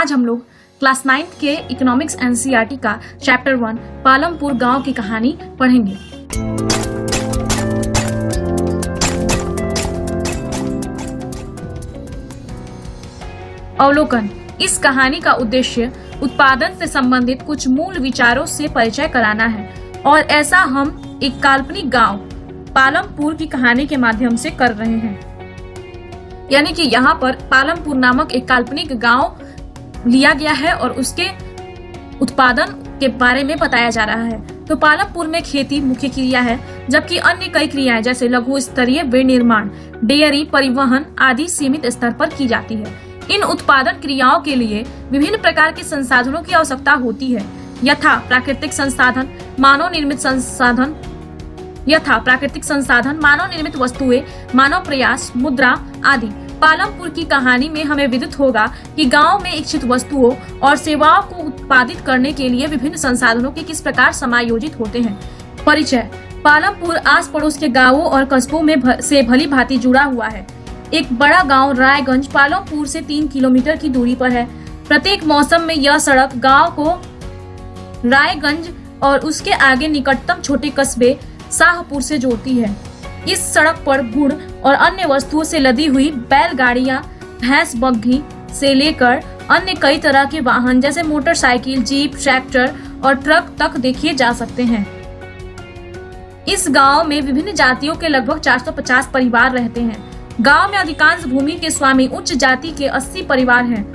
आज हम लोग क्लास 9 के इकोनॉमिक्स एनसीईआरटी का चैप्टर 1 पालमपुर गांव की कहानी पढ़ेंगे। अवलोकन। इस कहानी का उद्देश्य उत्पादन से संबंधित कुछ मूल विचारों से परिचय कराना है और ऐसा हम एक काल्पनिक गांव पालमपुर की कहानी के माध्यम से कर रहे हैं। यानी कि यहाँ पर पालमपुर नामक एक काल्पनिक गांव लिया गया है और उसके उत्पादन के बारे में बताया जा रहा है। तो पालमपुर में खेती मुख्य क्रिया है, जबकि अन्य कई क्रियाएं जैसे लघु स्तरीय विनिर्माण, डेयरी, परिवहन आदि सीमित स्तर पर की जाती है। इन उत्पादन क्रियाओं के लिए विभिन्न प्रकार के संसाधनों की आवश्यकता होती है, यथा प्राकृतिक संसाधन, मानव निर्मित वस्तुएं, मानव प्रयास, मुद्रा आदि। पालमपुर की कहानी में हमें विदित होगा कि गांव में इच्छित वस्तुओं और सेवाओं को उत्पादित करने के लिए विभिन्न संसाधनों के किस प्रकार समायोजित होते हैं। परिचय। पालमपुर आस पड़ोस के गांवों और कस्बों में से भली भांति जुड़ा हुआ है। एक बड़ा गांव रायगंज पालमपुर से 3 किलोमीटर की दूरी पर है। प्रत्येक मौसम में यह सड़क गांव को रायगंज और उसके आगे निकटतम छोटे कस्बे शाहपुर से जोड़ती है। इस सड़क पर गुड़ और अन्य वस्तुओं से लदी हुई बैलगाड़ियां, भैंस बग्घी से लेकर अन्य कई तरह के वाहन जैसे मोटरसाइकिल, जीप, ट्रैक्टर और ट्रक तक देखे जा सकते हैं। इस गांव में विभिन्न जातियों के लगभग 450 परिवार रहते हैं। गांव में अधिकांश भूमि के स्वामी उच्च जाति के 80 परिवार हैं।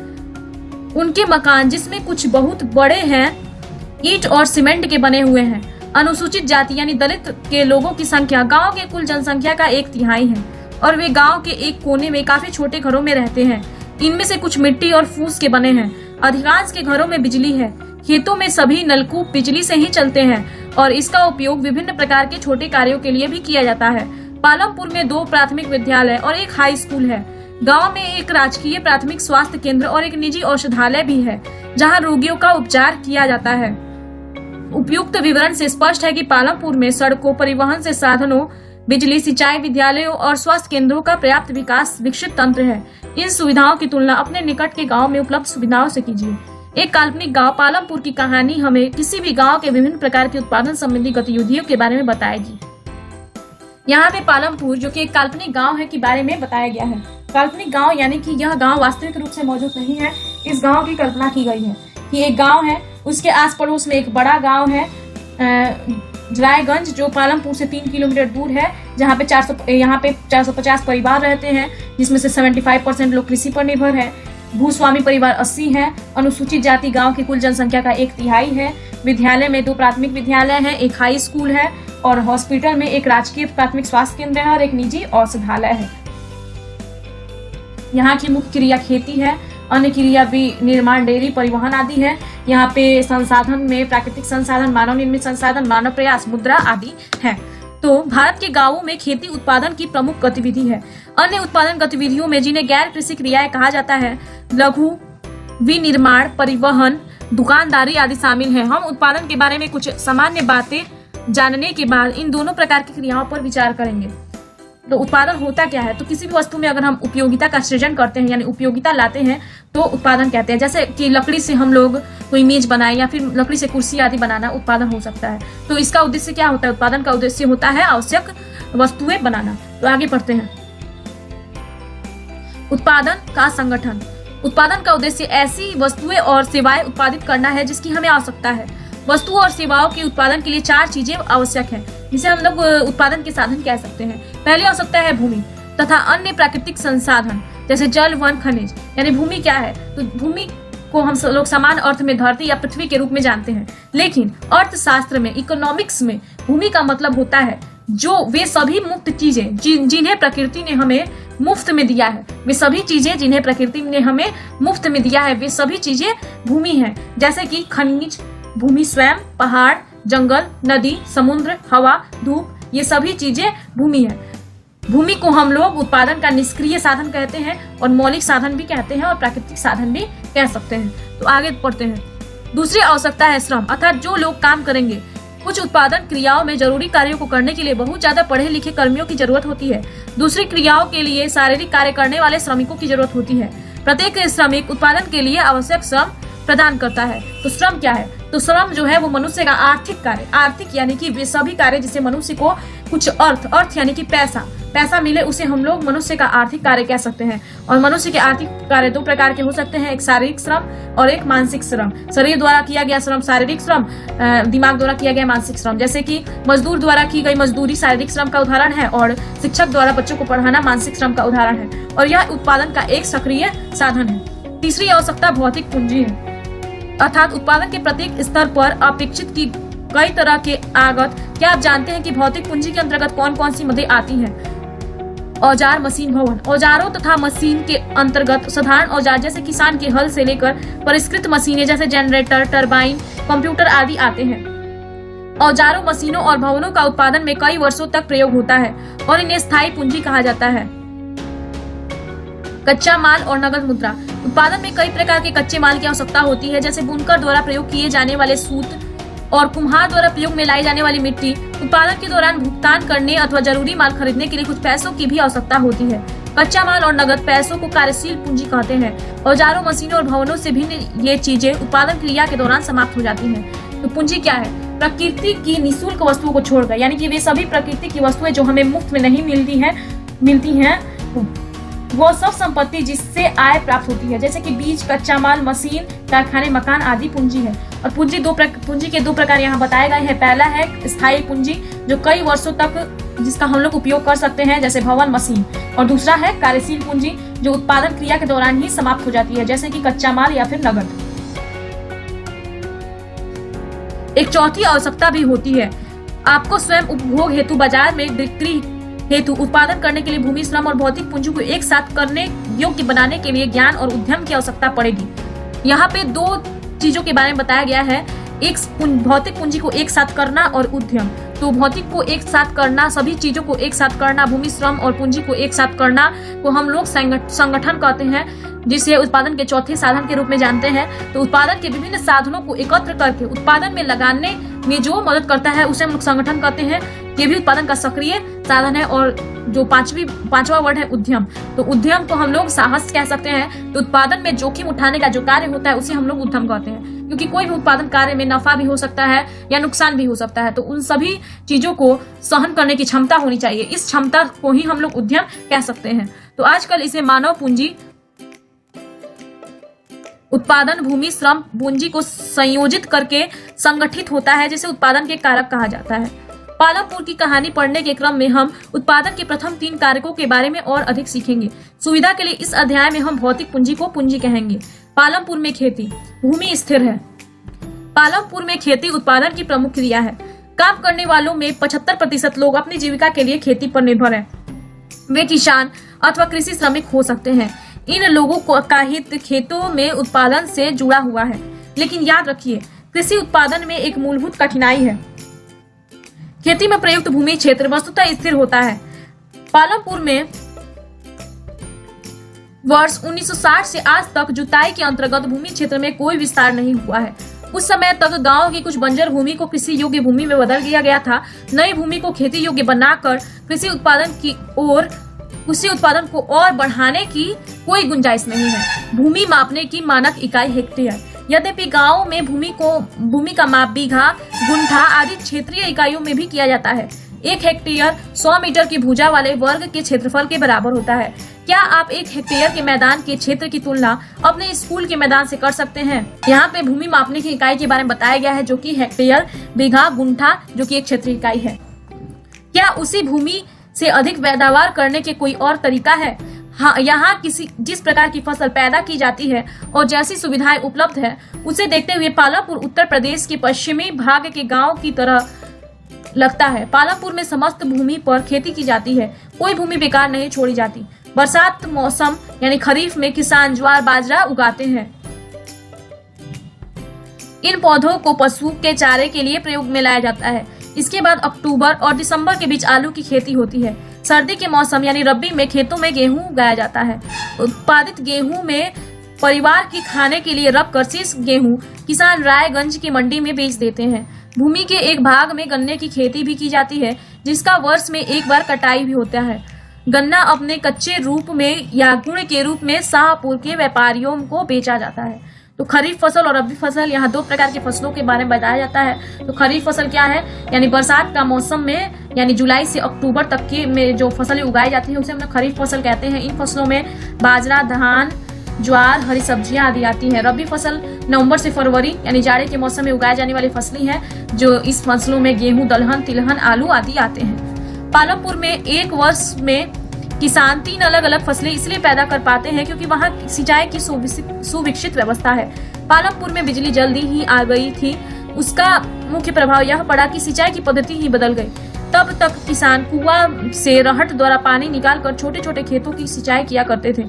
उनके मकान, जिसमें कुछ बहुत बड़े हैं, ईंट और सीमेंट के बने हुए हैं। अनुसूचित जाति यानी दलित के लोगों की संख्या गांव के कुल जनसंख्या का 1/3 है और वे गांव के एक कोने में काफी छोटे घरों में रहते हैं। इनमें से कुछ मिट्टी और फूस के बने हैं। अधिकांश के घरों में बिजली है। खेतों में सभी नलकूप बिजली से ही चलते हैं और इसका उपयोग विभिन्न प्रकार के छोटे कार्यों के लिए भी किया जाता है। पालमपुर में 2 प्राथमिक विद्यालय और एक हाई स्कूल है। गांव में एक राजकीय प्राथमिक स्वास्थ्य केंद्र और एक निजी औषधालय भी है, जहां रोगियों का उपचार किया जाता है। उपयुक्त विवरण से स्पष्ट है कि पालमपुर में सड़कों, परिवहन से साधनों, बिजली, सिंचाई, विद्यालयों और स्वास्थ्य केंद्रों का पर्याप्त विकसित तंत्र है। इन सुविधाओं की तुलना अपने निकट के गांव में उपलब्ध सुविधाओं से कीजिए। एक काल्पनिक गांव पालमपुर की कहानी हमें किसी भी गांव के विभिन्न प्रकार के उत्पादन संबंधी गतिविधियों के बारे में बताएगी। यहाँ पे पालमपुर, जो कि एक काल्पनिक गांव है, के बारे में बताया गया है। काल्पनिक गांव यानी कि यह गांव वास्तविक रूप से मौजूद नहीं है। इस गांव की कल्पना की गई है कि एक गांव है, उसके आस पड़ोस में एक बड़ा गांव है रायगंज, जो पालमपुर से 3 किलोमीटर दूर है, जहाँ पे 450 परिवार रहते हैं, जिसमें से 75% लोग कृषि पर निर्भर है। भूस्वामी परिवार 80 है। अनुसूचित जाति गांव की कुल जनसंख्या का 1/3 है। विद्यालय में 2 प्राथमिक विद्यालय हैं, एक हाई स्कूल है और हॉस्पिटल में एक राजकीय प्राथमिक स्वास्थ्य केंद्र है और एक निजी औषधालय है। यहाँ की मुख्य क्रिया खेती है। अन्य क्रिया भी निर्माण, डेयरी, परिवहन आदि है। यहाँ पे संसाधन में प्राकृतिक संसाधन, मानव निर्मित संसाधन, मानव प्रयास, मुद्रा आदि है। तो भारत के गांवों में खेती उत्पादन की प्रमुख गतिविधि है। अन्य उत्पादन गतिविधियों में, जिन्हें गैर कृषि क्रियाएं कहा जाता है, लघु विनिर्माण, परिवहन, दुकानदारी आदि शामिल है। हम उत्पादन के बारे में कुछ सामान्य बातें जानने के बाद इन दोनों प्रकार की क्रियाओं पर विचार करेंगे। तो उत्पादन होता क्या है? तो किसी भी वस्तु में अगर हम उपयोगिता का सृजन करते हैं यानी उपयोगिता लाते हैं तो उत्पादन कहते हैं। जैसे कि लकड़ी से हम लोग कोई मेज बनाए या फिर लकड़ी से कुर्सी आदि बनाना उत्पादन हो सकता है। तो इसका उद्देश्य क्या होता है? उत्पादन का उद्देश्य होता है आवश्यक वस्तुएं बनाना। तो आगे पढ़ते हैं। उत्पादन का संगठन। उत्पादन का उद्देश्य ऐसी वस्तुएं और सेवाएं उत्पादित करना है जिसकी हमें आवश्यकता है। वस्तुओं और सेवाओं के उत्पादन के लिए 4 चीजें आवश्यक हैं, जिसे हम लोग उत्पादन के साधन कह सकते हैं। पहली आवश्यकता है भूमि तथा अन्य प्राकृतिक संसाधन जैसे जल, वन, खनिज। यानी भूमि क्या है? तो भूमि को हम लोग समान अर्थ में धरती या पृथ्वी के रूप में जानते हैं, लेकिन अर्थशास्त्र में, इकोनॉमिक्स में भूमि का मतलब होता है जो वे सभी मुक्त चीजें जिन्हें प्रकृति ने हमें मुफ्त में दिया है। वे सभी चीजें जिन्हें प्रकृति ने हमें मुफ्त में दिया है, वे सभी चीजें भूमि है। जैसे कि खनिज, भूमि स्वयं, पहाड़, जंगल, नदी, समुद्र, हवा, धूप, ये सभी चीजें भूमि है। भूमि को हम लोग उत्पादन का निष्क्रिय साधन कहते हैं और मौलिक साधन भी कहते हैं और प्राकृतिक साधन भी कह सकते हैं। तो आगे पढ़ते हैं। दूसरी आवश्यकता है श्रम, अर्थात जो लोग काम करेंगे। कुछ उत्पादन क्रियाओं में जरूरी कार्यों को करने के लिए बहुत ज्यादा पढ़े लिखे कर्मियों की जरूरत होती है। दूसरी क्रियाओं के लिए शारीरिक कार्य करने वाले श्रमिकों की जरूरत होती है। प्रत्येक श्रमिक उत्पादन के लिए आवश्यक श्रम प्रदान करता है। तो श्रम क्या है? तो श्रम जो है वो मनुष्य का आर्थिक कार्य, आर्थिक यानी कि वे सभी कार्य जिससे मनुष्य को कुछ अर्थ यानी कि पैसा मिले, उसे हम लोग मनुष्य का आर्थिक कार्य कह सकते हैं। और मनुष्य के आर्थिक कार्य दो प्रकार के हो सकते हैं, एक शारीरिक श्रम और एक मानसिक श्रम। शरीर द्वारा किया गया श्रम शारीरिक श्रम, दिमाग द्वारा किया गया मानसिक श्रम। जैसे कि मजदूर द्वारा की गई मजदूरी शारीरिक श्रम का उदाहरण है और शिक्षक द्वारा बच्चों को पढ़ाना मानसिक श्रम का उदाहरण है, और यह उत्पादन का एक सक्रिय साधन है। तीसरी आवश्यकता भौतिक पूंजी है, अर्थात उत्पादन के प्रत्येक स्तर पर अपेक्षित की कई तरह के आगत। क्या आप जानते हैं कि भौतिक पूंजी के अंतर्गत कौन कौन सी मदें आती हैं? औजार, मशीन, भवन। औजारों तथा मशीन के अंतर्गत साधारण औजार जैसे किसान के हल से लेकर परिष्कृत मशीनें जैसे जनरेटर, टरबाइन, कंप्यूटर आदि आते हैं। औजारों, मशीनों और भवनों का उत्पादन में कई वर्षों तक प्रयोग होता है और इन्हें स्थायी पूंजी कहा जाता है। कच्चा माल और नगद मुद्रा। उत्पादन में कई प्रकार के कच्चे माल की आवश्यकता होती है, जैसे बुनकर द्वारा प्रयोग किए जाने वाले सूत और कुम्हार द्वारा प्रयोग में लाई जाने वाली मिट्टी। उत्पादन के दौरान भुगतान करने अथवा जरूरी माल खरीदने के लिए कुछ पैसों की भी आवश्यकता होती है। कच्चा माल और नगद पैसों को कार्यशील पूंजी कहते हैं। औजारों, मशीनों और भवनों से भिन्न ये चीजें उत्पादन क्रिया के दौरान समाप्त हो जाती हैं। तो पूंजी क्या है? प्रकृति की निःशुल्क वस्तुओं को छोड़कर, यानी कि वे सभी प्रकृति की वस्तुएं जो हमें मुफ्त में नहीं मिलती हैं वो सब संपत्ति जिससे आय प्राप्त होती है, जैसे कि बीज, कच्चा माल, मशीन, कारखाने, मकान आदि पूंजी है। और पूंजी के दो प्रकार यहाँ बताए गए हैं। पहला है स्थायी पूंजी जो कई वर्षों तक जिसका हम लोग उपयोग कर सकते हैं, जैसे भवन, मशीन। और दूसरा है कार्यशील पूंजी जो उत्पादन क्रिया के दौरान ही समाप्त हो जाती है, जैसे कि कच्चा माल या फिर नगद। एक चौथी आवश्यकता भी होती है, आपको स्वयं उपभोग हेतु बाजार में बिक्री हेतु उत्पादन करने के लिए भूमि, श्रम और भौतिक पूंजी को एक साथ करने योग्य बनाने के लिए ज्ञान और उद्यम की आवश्यकता पड़ेगी। यहाँ पे दो चीजों के बारे में बताया गया है, एक भौतिक पूंजी को एक साथ करना और उद्यम। तो भौतिक को एक साथ करना, सभी चीजों को एक साथ करना, भूमि, श्रम और पूंजी को एक साथ करना को हम लोग संगठन कहते हैं, जिसे उत्पादन के चौथे साधन के रूप में जानते हैं। तो उत्पादन के विभिन्न साधनों को एकत्र करके उत्पादन में लगाने में जो मदद करता है उसे हम लोग संगठन कहते हैं। ये भी उत्पादन का सक्रिय साधन है। और जो पांचवा वर्ड है उद्यम, तो उद्यम को हम लोग साहस कह सकते हैं। तो उत्पादन में जोखिम उठाने का जो कार्य होता है उसे हम लोग उद्यम कहते हैं, क्योंकि कोई भी उत्पादन कार्य में नफा भी हो सकता है या नुकसान भी हो सकता है। तो उन सभी चीजों को सहन करने की क्षमता होनी चाहिए, इस क्षमता को ही हम लोग उद्यम कह सकते हैं। तो आजकल इसे मानव पूंजी, उत्पादन, भूमि, श्रम, पूंजी को संयोजित करके संगठित होता है, जिसे उत्पादन के कारक कहा जाता है। पालमपुर की कहानी पढ़ने के क्रम में हम उत्पादन के प्रथम 3 कारकों के बारे में और अधिक सीखेंगे। सुविधा के लिए इस अध्याय में हम भौतिक पूंजी को पूंजी कहेंगे। पालमपुर में खेती, भूमि स्थिर है। पालमपुर में खेती उत्पादन की प्रमुख क्रिया है। काम करने वालों में 75% लोग अपनी जीविका के लिए खेती पर निर्भर है। वे किसान अथवा कृषि श्रमिक हो सकते हैं। इन लोगों का हित खेतों में उत्पादन से जुड़ा हुआ है। लेकिन याद रखिए, कृषि उत्पादन में एक मूलभूत कठिनाई है। खेती में प्रयुक्त भूमि क्षेत्र वस्तुतः स्थिर होता है। पालमपुर में वर्ष 1960 से आज तक जुताई के अंतर्गत भूमि क्षेत्र में कोई विस्तार नहीं हुआ है। उस समय तक गांव की कुछ बंजर भूमि को कृषि योग्य भूमि में बदल दिया गया था। नई भूमि को खेती योग्य बनाकर कृषि उत्पादन को और बढ़ाने की कोई गुंजाइश नहीं है। भूमि मापने की मानक इकाई हेक्टेयर। यद्यपि गांव में भूमि का माप बीघा, गुंठा आदि क्षेत्रीय इकाइयों में भी किया जाता है। 1 हेक्टेयर 100 मीटर की भुजा वाले वर्ग के क्षेत्रफल के बराबर होता है। क्या आप 1 हेक्टेयर के मैदान के क्षेत्र की तुलना अपने स्कूल के मैदान से कर सकते हैं? यहाँ पे भूमि मापने की इकाई के बारे में बताया गया है, जो कि हेक्टेयर, बीघा, गुंठा, जो कि एक क्षेत्रीय इकाई है। क्या उसी भूमि से अधिक पैदावार करने के कोई और तरीका है? हाँ, यहाँ जिस प्रकार की फसल पैदा की जाती है और जैसी सुविधाएं उपलब्ध है, उसे देखते हुए पालमपुर उत्तर प्रदेश के पश्चिमी भाग के गांव की तरह लगता है। पालमपुर में समस्त भूमि पर खेती की जाती है, कोई भूमि बेकार नहीं छोड़ी जाती। बरसात मौसम यानी खरीफ में किसान ज्वार, बाजरा उगाते हैं। इन पौधों को पशु के चारे के लिए प्रयोग में लाया जाता है। इसके बाद अक्टूबर और दिसंबर के बीच आलू की खेती होती है। सर्दी के मौसम यानी रबी में खेतों में गेहूं उगाया जाता है। उत्पादित गेहूं में परिवार की खाने के लिए रखकर शेष गेहूं किसान रायगंज की मंडी में बेच देते हैं। भूमि के एक भाग में गन्ने की खेती भी की जाती है, जिसका वर्ष में एक बार कटाई भी होता है। गन्ना अपने कच्चे रूप में या गुण के रूप में शाहपुर के व्यापारियों को बेचा जाता है। तो खरीफ फसल और रबी फसल, यहाँ दो प्रकार की फसलों के बारे में बताया जाता है। तो खरीफ फसल क्या है, यानी बरसात का मौसम में यानी जुलाई से अक्टूबर तक के में जो फसलें उगाई जाती है उसे हम खरीफ फसल कहते हैं। इन फसलों में बाजरा, धान, ज्वार, हरी सब्जियां आदि आती हैं। रबी फसल नवंबर से फरवरी यानी जाड़े के मौसम में उगाए जाने वाली फसलें हैं, जो इस फसलों में गेहूं, दलहन, तिलहन, आलू आदि आते हैं। पालमपुर में एक वर्ष में किसान 3 अलग अलग फसलें इसलिए पैदा कर पाते हैं क्योंकि वहां सिंचाई की सुविकसित व्यवस्था है। पालमपुर में बिजली जल्दी ही आ गई थी। उसका मुख्य प्रभाव यह पड़ा कि सिंचाई की पद्धति ही बदल गई। तब तक किसान कुआं से रहट द्वारा पानी निकालकर छोटे छोटे खेतों की सिंचाई किया करते थे।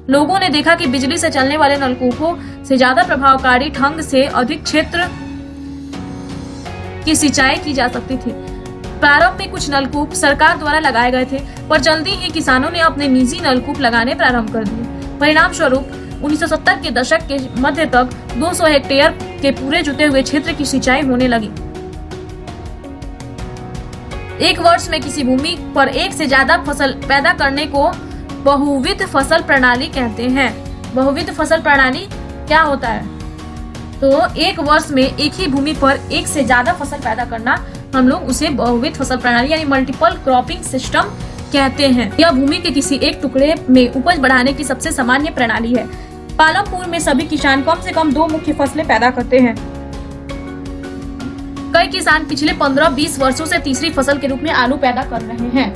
लोगों ने देखा कि बिजली से चलने वाले नलकूपों से ज्यादा प्रभावकारी ढंग से अधिक क्षेत्र की सिंचाई की जा सकती थी। प्रारंभ में कुछ नलकूप सरकार द्वारा लगाए गए थे, पर जल्दी ही किसानों ने अपने निजी नलकूप लगाने प्रारंभ कर दिए। परिणाम स्वरूप 1970 के दशक के मध्य तक 200 हेक्टेयर के पूरे जुते हुए क्षेत्र की सिंचाई होने लगी। एक वर्ष में किसी भूमि पर एक से ज्यादा फसल पैदा करने को बहुविध फसल प्रणाली कहते हैं। बहुविध फसल प्रणाली क्या होता है? तो एक वर्ष में एक ही भूमि पर एक से ज्यादा फसल पैदा करना, हम लोग उसे बहुविध फसल प्रणाली यानी मल्टीपल क्रॉपिंग सिस्टम कहते हैं। यह भूमि के किसी एक टुकड़े में उपज बढ़ाने की सबसे सामान्य प्रणाली है। पालमपुर में सभी किसान कम से कम 2 मुख्य फसलें पैदा करते हैं। कई किसान पिछले 15-20 वर्षों से तीसरी फसल के रूप में आलू पैदा कर रहे हैं।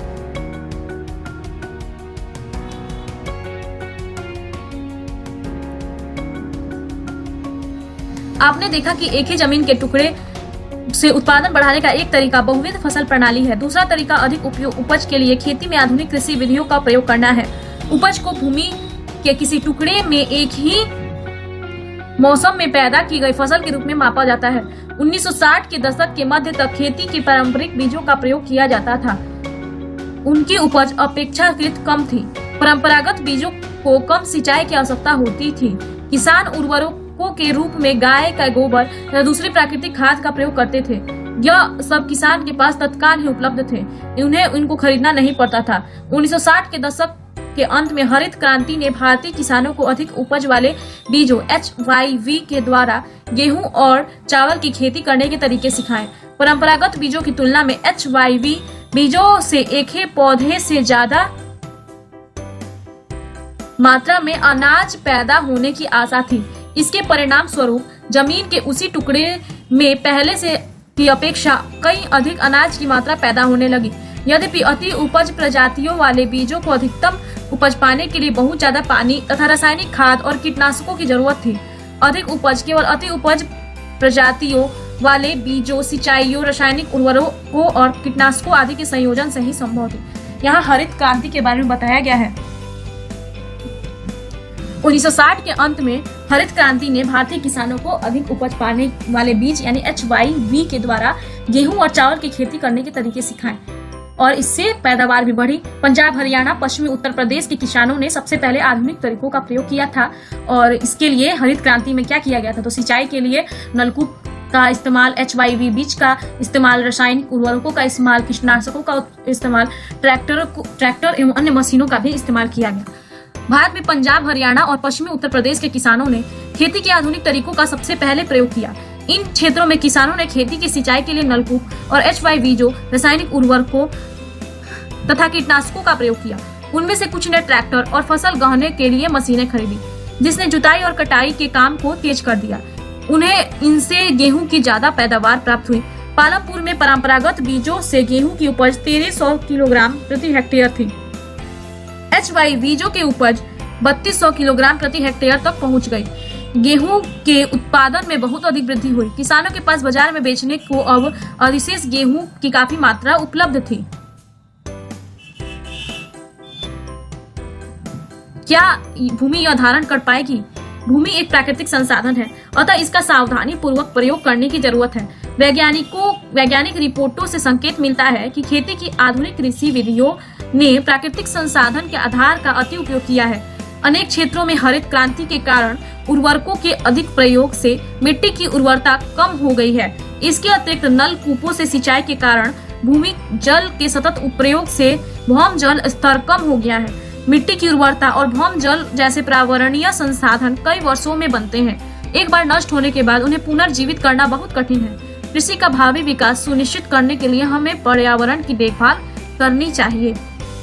आपने देखा कि एक ही जमीन के टुकड़े से उत्पादन बढ़ाने का एक तरीका बहुविध फसल प्रणाली है। दूसरा तरीका अधिक उपज के लिए खेती में आधुनिक कृषि विधियों का प्रयोग करना है। उपज को भूमि के किसी टुकड़े में एक ही मौसम में पैदा की गई फसल के रूप में मापा जाता है। 1960 के दशक के मध्य तक खेती की पारंपरिक बीजों का प्रयोग किया जाता था। उनकी उपज अपेक्षाकृत कम थी। परंपरागत बीजों को कम सिंचाई की आवश्यकता होती थी। किसान उर्वरकों के रूप में गाय का गोबर या दूसरी प्राकृतिक खाद का प्रयोग करते थे। यह सब किसान के पास तत्काल ही उपलब्ध थे, उन्हें इनको खरीदना नहीं पड़ता था। 1960 के दशक के अंत में हरित क्रांति ने भारतीय किसानों को अधिक उपज वाले बीजों HYV के द्वारा गेहूं और चावल की खेती करने के तरीके सिखाए। परंपरागत बीजों की तुलना में HYV बीजों से एक ही पौधे से ज्यादा मात्रा में अनाज पैदा होने की आशा थी। इसके परिणाम स्वरूप जमीन के उसी टुकड़े में पहले से की अपेक्षा कई अधिक अनाज की मात्रा पैदा होने लगी। यद्यपि अति उपज प्रजातियों वाले बीजों को अधिकतम उपज पाने के लिए बहुत ज्यादा पानी तथा रासायनिक खाद और कीटनाशकों की जरूरत थी। अधिक उपज केवल अति उपज प्रजातियों वाले बीजों, सिंचाइयों, रासायनिक उर्वरकों और कीटनाशकों आदि के संयोजन से ही संभव थी। यहाँ हरित क्रांति के बारे में बताया गया है। 1960 के अंत में हरित क्रांति ने भारतीय किसानों को अधिक उपज पाने वाले बीज यानी HYV के द्वारा गेहूं और चावल की खेती करने के तरीके सिखाए और इससे पैदावार भी बढ़ी। पंजाब, हरियाणा, पश्चिमी उत्तर प्रदेश के किसानों ने सबसे पहले आधुनिक तरीकों का प्रयोग किया था और इसके लिए हरित क्रांति में क्या किया गया था, तो सिंचाई के लिए नलकूप का इस्तेमाल, HYV बीज का इस्तेमाल, रासायनिक उर्वरकों का इस्तेमाल, कीटनाशकों का इस्तेमाल, ट्रैक्टर एवं अन्य मशीनों का भी इस्तेमाल किया गया। भारत में पंजाब, हरियाणा और पश्चिमी उत्तर प्रदेश के किसानों ने खेती के आधुनिक तरीकों का सबसे पहले प्रयोग किया। इन क्षेत्रों में किसानों ने खेती की सिंचाई के लिए नलकूप और HYV जो रासायनिक उर्वरकों तथा कीटनाशकों का प्रयोग किया। उनमें से कुछ ने ट्रैक्टर और फसल गहने के लिए मशीनें खरीदी, जिसने जुताई और कटाई के काम को तेज कर दिया। उन्हें इनसे गेहूं की ज्यादा पैदावार प्राप्त हुई। पालमपुर में परंपरागत बीजों से गेहूं की उपज 1300 किलोग्राम प्रति हेक्टेयर थी। HYV बीजों की उपज 3200 किलोग्राम प्रति हेक्टेयर तक पहुंच गई। गेहूं के उत्पादन में बहुत अधिक वृद्धि हुई। किसानों के पास बाजार में बेचने को अब अधिशेष गेहूं की काफी मात्रा उपलब्ध थी। क्या भूमि यह धारण कर पाएगी? भूमि एक प्राकृतिक संसाधन है, अतः इसका सावधानी पूर्वक प्रयोग करने की जरूरत है। वैज्ञानिक रिपोर्टों से संकेत मिलता है कि खेती की आधुनिक कृषि विधियों ने प्राकृतिक संसाधन के आधार का अति उपयोग किया है। अनेक क्षेत्रों में हरित क्रांति के कारण उर्वरकों के अधिक प्रयोग से मिट्टी की उर्वरता कम हो गई है। इसके अतिरिक्त नलकूपों से सिंचाई के कारण भूमि जल के सतत उपयोग से भौम जल स्तर कम हो गया है। मिट्टी की उर्वरता और भौम जल जैसे पर्यावरणीय संसाधन कई वर्षों में बनते हैं। एक बार नष्ट होने के बाद उन्हें पुनर्जीवित करना बहुत कठिन है। कृषि का भावी विकास सुनिश्चित करने के लिए हमें पर्यावरण की देखभाल करनी चाहिए।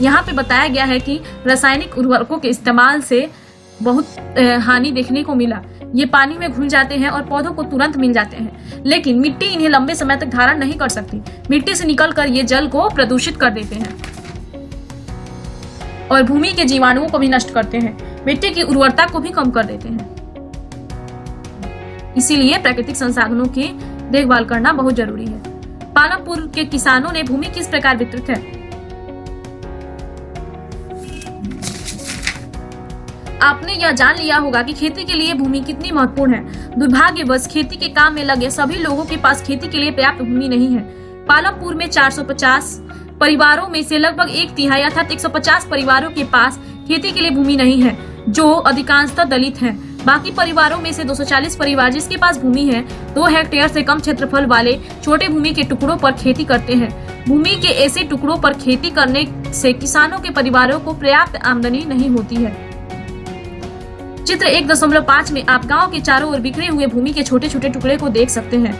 यहाँ पे बताया गया है कि रासायनिक उर्वरकों के इस्तेमाल से बहुत हानि देखने को मिला। ये पानी में घुल जाते हैं और पौधों को तुरंत मिल जाते हैं, लेकिन मिट्टी इन्हें लंबे समय तक धारण नहीं कर सकती। मिट्टी से निकलकर ये जल को प्रदूषित कर देते हैं और भूमि के जीवाणुओं को भी नष्ट करते हैं। मिट्टी की उर्वरता को भी कम कर देते हैं। इसीलिए प्राकृतिक संसाधनों की देखभाल करना बहुत जरूरी है। पालमपुर के किसानों ने भूमि किस प्रकार वितरित है, आपने यह जान लिया होगा कि खेती के लिए भूमि कितनी महत्वपूर्ण है। दुर्भाग्यवश खेती के काम में लगे सभी लोगों के पास खेती के लिए पर्याप्त भूमि नहीं है। पालमपुर में 450 परिवारों में से लगभग 1/3 अर्थात 150 परिवारों के पास खेती के लिए भूमि नहीं है, जो अधिकांशतः दलित हैं। बाकी परिवारों में से 240 परिवार जिसके पास भूमि है 2 हेक्टेयर से कम क्षेत्रफल वाले छोटे भूमि के टुकड़ों पर खेती करते हैं। भूमि के ऐसे टुकड़ों पर खेती करने से किसानों के परिवारों को पर्याप्त आमदनी नहीं होती है। चित्र 1.5 में आप गांव के चारों ओर बिखरे हुए भूमि के छोटे छोटे टुकड़े को देख सकते हैं।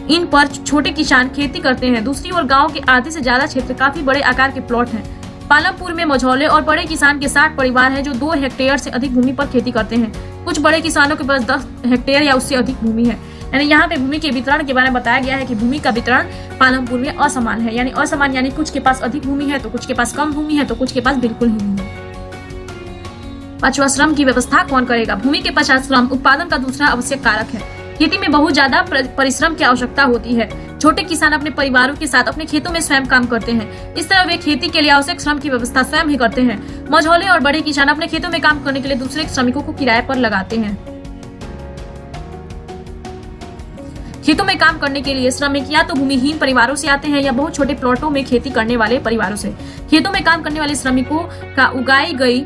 इन पर छोटे किसान खेती करते हैं। दूसरी ओर गांव के आधे से ज्यादा क्षेत्र काफी बड़े आकार के प्लॉट हैं। पालमपुर में मझौले और बड़े किसान के 60 परिवार हैं जो 2 हेक्टेयर से अधिक भूमि पर खेती करते हैं। कुछ बड़े किसानों के पास 10 हेक्टेयर या उससे अधिक भूमि है। यानी यहाँ पे भूमि के वितरण के बारे में बताया गया है कि भूमि का वितरण पालमपुर में असमान है। यानी असमान यानी कुछ के पास अधिक भूमि है तो कुछ के पास कम भूमि है तो कुछ के पास बिल्कुल ही नहीं है। 5वां श्रम की व्यवस्था कौन करेगा। भूमि के पश्चात श्रम उत्पादन का दूसरा आवश्यक कारक है। खेती में बहुत ज्यादा परिश्रम की आवश्यकता होती है। छोटे किसान अपने परिवारों के साथ अपने खेतों में स्वयं काम करते हैं। इस तरह वे खेती के लिए आवश्यक श्रम की व्यवस्था स्वयं ही करते हैं। मझौले और बड़े किसान अपने खेतों में काम करने के लिए दूसरे श्रमिकों को किराए पर लगाते हैं। खेतों में काम करने के लिए श्रमिक या तो भूमिहीन परिवारों से आते हैं या बहुत छोटे प्लॉटों में खेती करने वाले परिवारों से। खेतों में काम करने वाले श्रमिकों का उगाई गई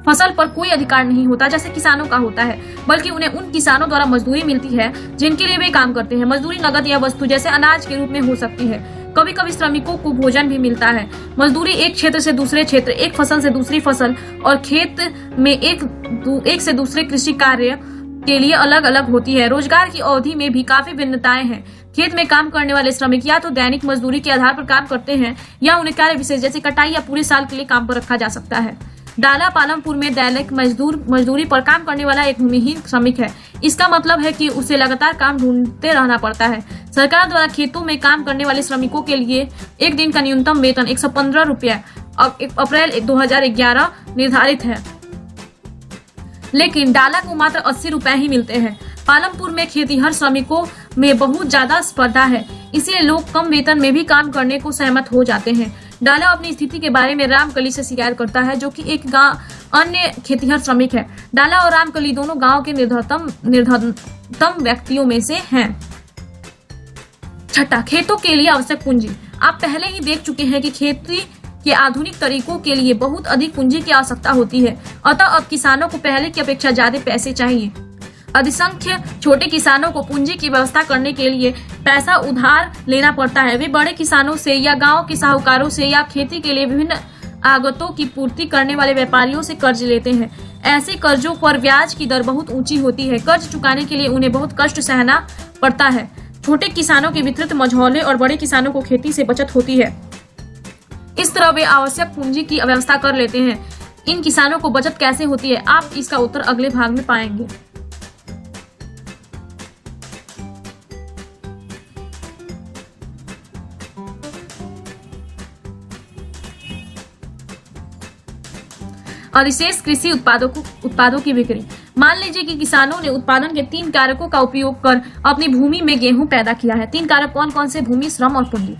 फसल पर कोई अधिकार नहीं होता जैसे किसानों का होता है, बल्कि उन्हें उन किसानों द्वारा मजदूरी मिलती है जिनके लिए वे काम करते हैं। मजदूरी नगद या वस्तु जैसे अनाज के रूप में हो सकती है। कभी कभी श्रमिकों को भोजन भी मिलता है। मजदूरी एक क्षेत्र से दूसरे क्षेत्र, एक फसल से दूसरी फसल और खेत में एक से दूसरे कृषि कार्य के लिए अलग अलग होती है। रोजगार की अवधि में भी काफी भिन्नताएं हैं। खेत में काम करने वाले श्रमिक या तो दैनिक मजदूरी के आधार पर काम करते हैं या उन्हें कार्य विशेष जैसे कटाई या पूरे साल के लिए काम पर रखा जा सकता है। डाला पालमपुर में दैनिक मजदूरी पर काम करने वाला एक भूमिहीन श्रमिक है। इसका मतलब है कि उसे लगातार काम ढूंढते रहना पड़ता है। सरकार द्वारा खेतों में काम करने वाले श्रमिकों के लिए एक दिन का न्यूनतम वेतन 115 रुपया अप्रैल 2011 निर्धारित है, लेकिन डाला को मात्र 80 रुपए ही मिलते हैं। पालमपुर में खेतीहर श्रमिकों में बहुत ज्यादा स्पर्धा है, इसलिए लोग कम वेतन में भी काम करने को सहमत हो जाते हैं। डाला अपनी स्थिति के बारे में रामकली से शिकायत करता है, जो कि एक अन्य खेतीहर श्रमिक है। डाला और रामकली दोनों गांव के निर्धनतम व्यक्तियों में से हैं। 6, खेतों के लिए आवश्यक पूंजी। आप पहले ही देख चुके हैं कि खेती के आधुनिक तरीकों के लिए बहुत अधिक पूंजी की आवश्यकता होती है, अतः अब किसानों को पहले की अपेक्षा ज्यादा पैसे चाहिए। अधिसंख्य छोटे किसानों को पूंजी की व्यवस्था करने के लिए पैसा उधार लेना पड़ता है। वे बड़े किसानों से या गांव के साहूकारों से या खेती के लिए विभिन्न आगतों की पूर्ति करने वाले व्यापारियों से कर्ज लेते हैं। ऐसे कर्जों पर ब्याज की दर बहुत ऊंची होती है। कर्ज चुकाने के लिए उन्हें बहुत कष्ट सहना पड़ता है। छोटे किसानों के वितरित मझौले और बड़े किसानों को खेती से बचत होती है। इस तरह वे आवश्यक पूंजी की व्यवस्था कर लेते हैं। इन किसानों को बचत कैसे होती है, आप इसका उत्तर अगले भाग में पाएंगे। अधिशेष कृषि उत्पादों की बिक्री। मान लीजिए कि किसानों ने उत्पादन के 3 कारकों का उपयोग कर अपनी भूमि में गेहूं पैदा किया है। 3 कारक कौन कौन से? भूमि, श्रम और पूंजी।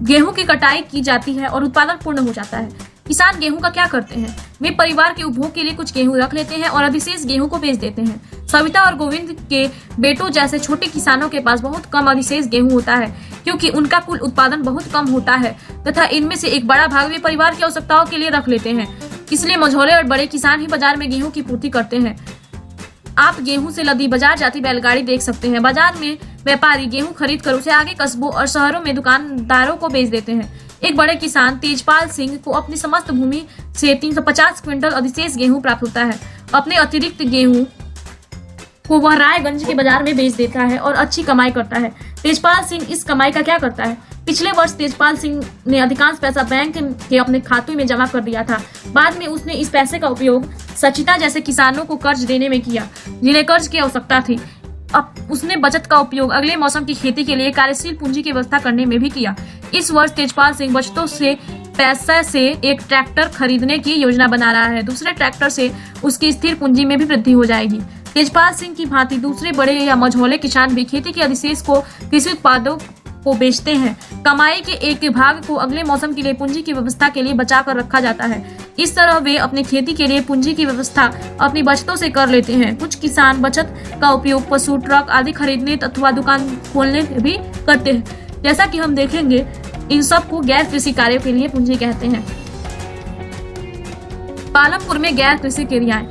गेहूं की कटाई की जाती है और उत्पादन पूर्ण हो जाता है। किसान गेहूं का क्या करते हैं? वे परिवार के उपभोग के लिए कुछ गेहूं रख लेते हैं और अधिशेष गेहूं को बेच देते हैं। सविता और गोविंद के बेटों जैसे छोटे किसानों के पास बहुत कम अधिशेष गेहूं होता है, क्योंकि उनका कुल उत्पादन बहुत कम होता है तथा इनमें से एक बड़ा भाग वे परिवार की आवश्यकताओं के लिए रख लेते हैं। इसलिए मझौले और बड़े किसान ही बाजार में गेहूं की पूर्ति करते हैं। आप गेहूं से लदी बाजार जाती बैलगाड़ी देख सकते हैं। बाजार में व्यापारी गेहूं खरीद कर उसे आगे कस्बों और शहरों में दुकानदारों को बेच देते हैं। एक बड़े किसान तेजपाल सिंह को अपनी समस्त भूमि से 350 क्विंटल अधिशेष गेहूं प्राप्त होता है। अपने अतिरिक्त गेहूं को वह रायगंज के बाजार में बेच देता है और अच्छी कमाई करता है। तेजपाल सिंह इस कमाई का क्या करता है? पिछले वर्ष तेजपाल सिंह ने अधिकांश पैसा बैंक के अपने खातों में जमा कर दिया था। बाद में उसने इस पैसे का उपयोग सचिता जैसे किसानों को कर्ज देने में किया, जिन्हें कर्ज की आवश्यकता थी। अब उसने बचत का उपयोग अगले मौसम की खेती के लिए कार्यशील पूंजी की व्यवस्था करने में भी किया। इस वर्ष तेजपाल सिंह बचतों से पैसे से एक ट्रैक्टर खरीदने की योजना बना रहा है। दूसरे ट्रैक्टर से उसकी स्थिर पूंजी में भी वृद्धि हो जाएगी। तेजपाल सिंह की भांति दूसरे बड़े या मझोले किसान भी खेती के अधिशेष को कृषि उत्पादों को बेचते हैं। कमाई के एक भाग को अगले मौसम के लिए पूंजी की व्यवस्था के लिए बचा कर रखा जाता है। इस तरह वे अपने खेती के लिए पूंजी की व्यवस्था अपनी बचतों से कर लेते हैं। कुछ किसान बचत का उपयोग पशु, ट्रक आदि खरीदने अथवा दुकान खोलने भी करते हैं। जैसा कि हम देखेंगे, इन सब को गैर कृषि कार्यों के लिए पूंजी कहते हैं। पालमपुर में गैर कृषि क्रियाएं।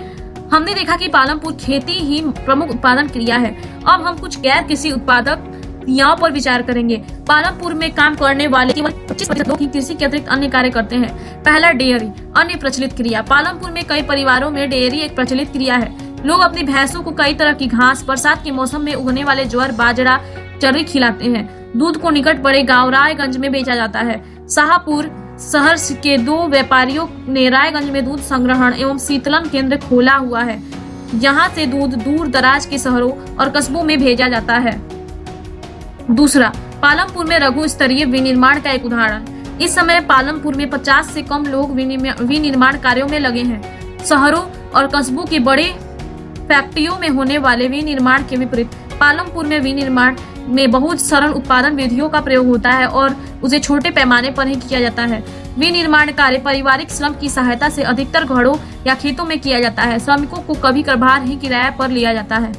हमने देखा कि पालमपुर खेती ही प्रमुख उत्पादन क्रिया है। अब हम कुछ गैर कृषि उत्पादक क्रियाओं पर विचार करेंगे। पालमपुर में काम करने वाले केवल 25% लोग ही कृषि के अतिरिक्त अन्य कार्य करते हैं। पहला, डेयरी। अन्य प्रचलित क्रिया। पालमपुर में कई परिवारों में डेयरी एक प्रचलित क्रिया है। लोग अपनी भैंसों को कई तरह की घास, बरसात के मौसम में उगने वाले ज्वार, बाजरा, चर्री खिलाते हैं। दूध को निकट बड़े गांव रायगंज में बेचा जाता है। शाहपुर शहर के 2 व्यापारियों ने रायगंज में दूध संग्रहण एवं शीतलन केंद्र खोला हुआ है। यहाँ से दूध दूर दराज के शहरों और कस्बों में भेजा जाता है। दूसरा, पालमपुर में लघु स्तरीय विनिर्माण का एक उदाहरण। इस समय पालमपुर में 50 से कम लोग विनिर्माण कार्यों में लगे हैं। शहरों और कस्बों के बड़े फैक्ट्रियों में होने वाले विनिर्माण के विपरीत पालमपुर में विनिर्माण में बहुत सरल उत्पादन विधियों का प्रयोग होता है और उसे छोटे पैमाने पर ही किया जाता है। विनिर्माण कार्य पारिवारिक श्रम की सहायता से अधिकतर घरों या खेतों में किया जाता है। श्रमिकों को कभी कभार ही किराए पर लिया जाता है।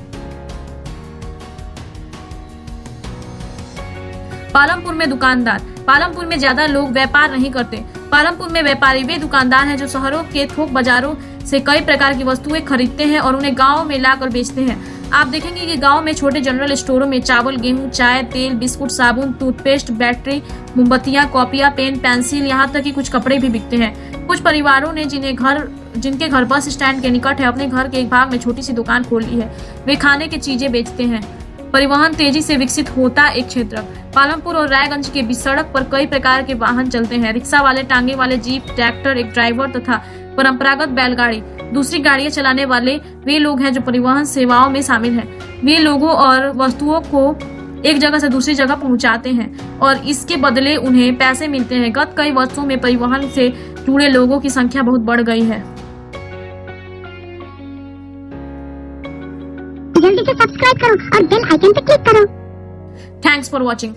पालमपुर में दुकानदार। पालमपुर में ज्यादा लोग व्यापार नहीं करते। पालमपुर में व्यापारी वे दुकानदार हैं जो शहरों के थोक बाजारों से कई प्रकार की वस्तुएं खरीदते हैं और उन्हें गाँव में लाकर बेचते हैं। आप देखेंगे कि गांव में छोटे जनरल स्टोरों में चावल, गेहूं, चाय, तेल, बिस्कुट, साबुन, टूथपेस्ट, बैटरी, मोमबत्तियां, कॉपियां, पेन, पेंसिल, यहाँ तक कि कुछ कपड़े भी बिकते हैं। कुछ परिवारों ने जिनके घर बस स्टैंड के निकट है, अपने घर के एक भाग में छोटी सी दुकान खोल ली है। वे खाने की चीजें बेचते हैं। परिवहन तेजी से विकसित होता एक क्षेत्र। पालमपुर और रायगंज के बीच सड़क पर कई प्रकार के वाहन चलते हैं। रिक्शा वाले, टांगे वाले, जीप, ट्रैक्टर, एक ड्राइवर तथा परंपरागत बैलगाड़ी। दूसरी गाड़ियां चलाने वाले वे लोग हैं जो परिवहन सेवाओं में शामिल हैं। वे लोगों और वस्तुओं को एक जगह से दूसरी जगह पहुंचाते हैं और इसके बदले उन्हें पैसे मिलते हैं। गत कई वर्षों में परिवहन से जुड़े लोगों की संख्या बहुत बढ़ गई है। जल्दी से सब्सक्राइब करो और बेल आइकन पे क्लिक करो। Thanks for watching.